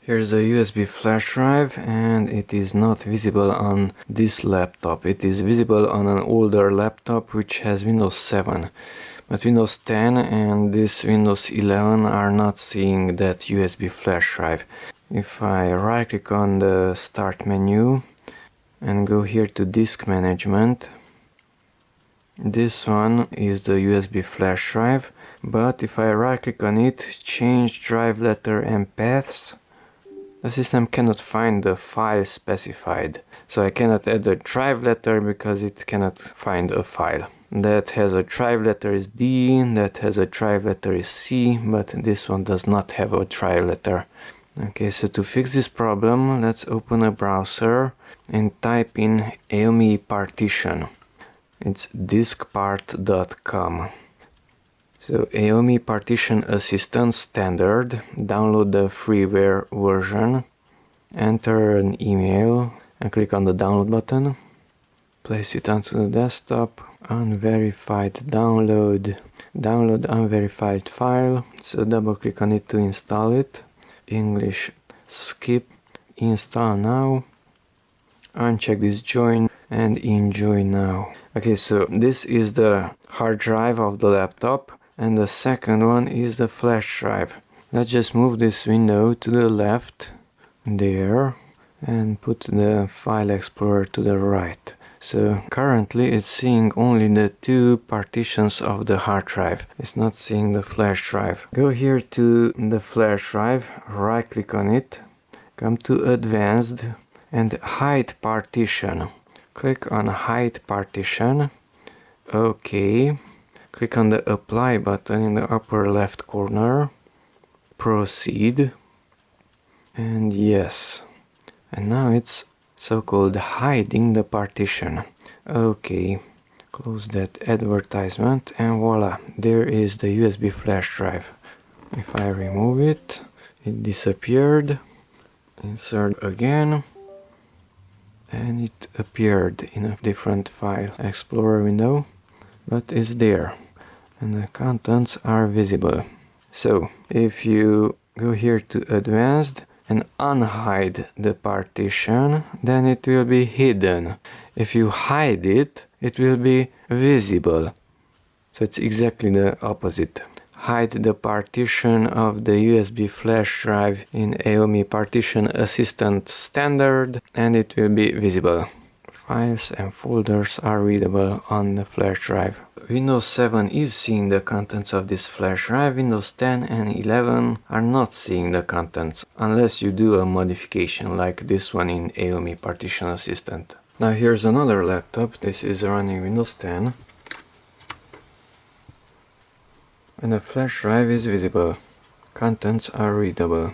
Here's a USB flash drive, and it is not visible on this laptop. It is visible on an older laptop which has Windows 7. But Windows 10 and this Windows 11 are not seeing that USB flash drive. If I right click on the start menu and go here to disk management, this one is the USB flash drive, but if I right click on it, change drive letter and paths, the system cannot find the file specified. So I cannot add a drive letter because it cannot find a file. That has a drive letter is D, that has a drive letter is C, but this one does not have a drive letter. Okay, so to fix this problem, let's open a browser and type in AOME partition. It's diskpart.com. So AOME Partition Assistant Standard, download the freeware version, enter an email and click on the download button, place it onto the desktop, unverified download, download unverified file, so double click on it to install it, English skip, install now, uncheck this join and enjoy now. Okay, so this is the hard drive of the laptop. And the second one is the flash drive. Let's just move this window to the left, there, and put the file explorer to the right. So currently it's seeing only the two partitions of the hard drive. It's not seeing the flash drive. Go here to the flash drive, right click on it, come to advanced and hide partition. Click on hide partition. Okay. Click on the apply button in the upper left corner, proceed, and yes. And now it's so-called hiding the partition. Okay, close that advertisement and voila, there is the USB flash drive. If I remove it, it disappeared, insert again, and it appeared in a different file explorer window, but it's there. And the contents are visible. So if you go here to advanced and unhide the partition, then it will be hidden. If you hide it, it will be visible. So it's exactly the opposite. Hide the partition of the USB flash drive in AOME Partition Assistant Standard and it will be visible. Files and folders are readable on the flash drive. Windows 7 is seeing the contents of this flash drive. Windows 10 and 11 are not seeing the contents unless you do a modification like this one in AOME Partition Assistant. Now here's another laptop. This is running Windows 10 and the flash drive is visible. Contents are readable.